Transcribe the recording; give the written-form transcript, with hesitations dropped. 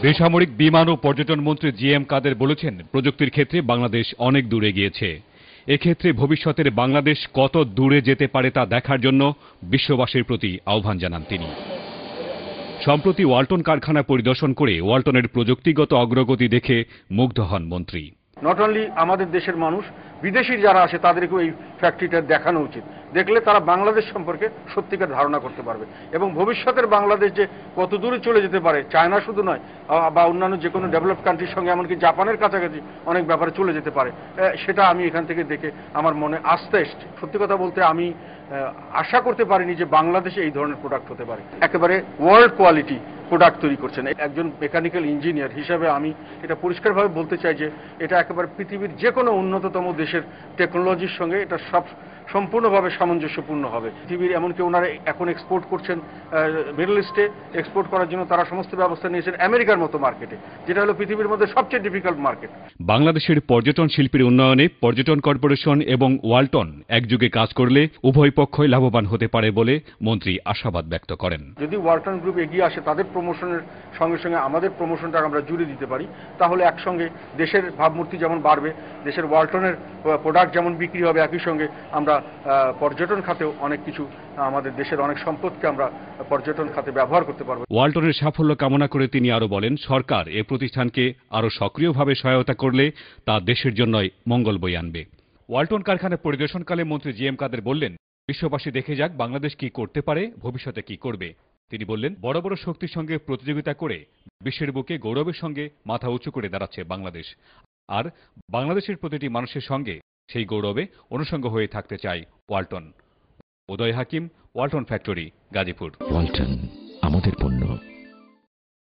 বেসামরিক বিমান ও পর্যটন মন্ত্রী জি.এম. কাদের বলেছেন, প্রযুক্তির ক্ষেত্রে বাংলাদেশ অনেক দূরে গিয়েছে। এক্ষেত্রে ভবিষ্যতের বাংলাদেশ কত দূরে যেতে পারে তা দেখার জন্য বিশ্ববাসীর প্রতি আহ্বান জানান তিনি। সম্প্রতি ওয়ালটন কারখানা পরিদর্শন করে ওয়ালটনের প্রযুক্তিগত অগ্রগতি দেখে মুগ্ধ হন মন্ত্রী। নট অনলি আমাদের দেশের মানুষ, বিদেশি যারা আসে তাদেরকেও এই ফ্যাক্টরিটা দেখানো উচিত। দেখলে তারা বাংলাদেশ সম্পর্কে সত্যিকার ধারণা করতে পারবে এবং ভবিষ্যতের বাংলাদেশ যে কত দূরে চলে যেতে পারে, চায়না শুধু নয় বা অন্যান্য যে কোনো ডেভেলপ কান্ট্রির সঙ্গে এমনকি জাপানের কাছাকাছি অনেক ব্যাপারে চলে যেতে পারে, সেটা আমি এখান থেকে দেখে আমার মনে আস্থা এসছে। সত্যি কথা বলতে আমি আশা করতে পারিনি যে বাংলাদেশে এই ধরনের প্রোডাক্ট হতে পারে। একেবারে ওয়ার্ল্ড কোয়ালিটি প্রোডাক্ট তৈরি করছেন। একজন মেকানিক্যাল ইঞ্জিনিয়ার হিসেবে আমি এটা পরিষ্কারভাবে বলতে চাই যে এটা একেবারে পৃথিবীর যে কোনো উন্নততম দেশের টেকনোলজির সঙ্গে এটা সম্পূর্ণভাবে সামঞ্জস্যপূর্ণ হবে। পৃথিবীর এমনকি ওনারা এখন এক্সপোর্ট করছেন মিডল ইস্টে, এক্সপোর্ট করার জন্য তারা সমস্ত ব্যবস্থা নিয়েছেন আমেরিকার মতো মার্কেটে, যেটা হলো পৃথিবীর মধ্যে সবচেয়ে ডিফিকাল্ট মার্কেট। বাংলাদেশের পর্যটন শিল্পের উন্নয়নে পর্যটন কর্পোরেশন এবং ওয়ালটন একযোগে কাজ করলে উভয় পক্ষই লাভবান হতে পারে বলে মন্ত্রী আশাবাদ ব্যক্ত করেন। যদি ওয়ালটন গ্রুপ এগিয়ে আসে, তাদের প্রমোশনের সঙ্গে সঙ্গে আমাদের প্রমোশনটা আমরা জুড়ে দিতে পারি, তাহলে একসঙ্গে দেশের ভাবমূর্তি যেমন বাড়বে, দেশের ওয়ালটনের প্রোডাক্ট যেমন বিক্রি হবে, একই সঙ্গে আমরা পর্যটন খাতেও অনেক কিছু, আমাদের দেশের অনেক সম্পদকে আমরা পর্যটন খাতে ব্যবহার করতে পারবো। ওয়ালটনের সাফল্য কামনা করে তিনি আরো বলেন, সরকার এ প্রতিষ্ঠানকে আরো সক্রিয়ভাবে সহায়তা করলে তা দেশের জন্যই মঙ্গল বয়ে আনবে। ওয়ালটন কারখানা পরিদর্শনকালে মন্ত্রী জি.এম. কাদের বললেন, বিশ্ববাসী দেখে যাক বাংলাদেশ কি করতে পারে, ভবিষ্যতে কি করবে। তিনি বললেন, বড় বড় শক্তির সঙ্গে প্রতিযোগিতা করে বিশ্বের বুকে গৌরবের সঙ্গে মাথা উঁচু করে দাঁড়াচ্ছে বাংলাদেশ, আর বাংলাদেশের প্রতিটি মানুষের সঙ্গে সেই গৌরবে অনুষঙ্গ হয়ে থাকতে চায় ওয়ালটন। উদয় হাকিম, ওয়ালটন ফ্যাক্টরি, গাজীপুর। ওয়ালটন, আমাদের পণ্য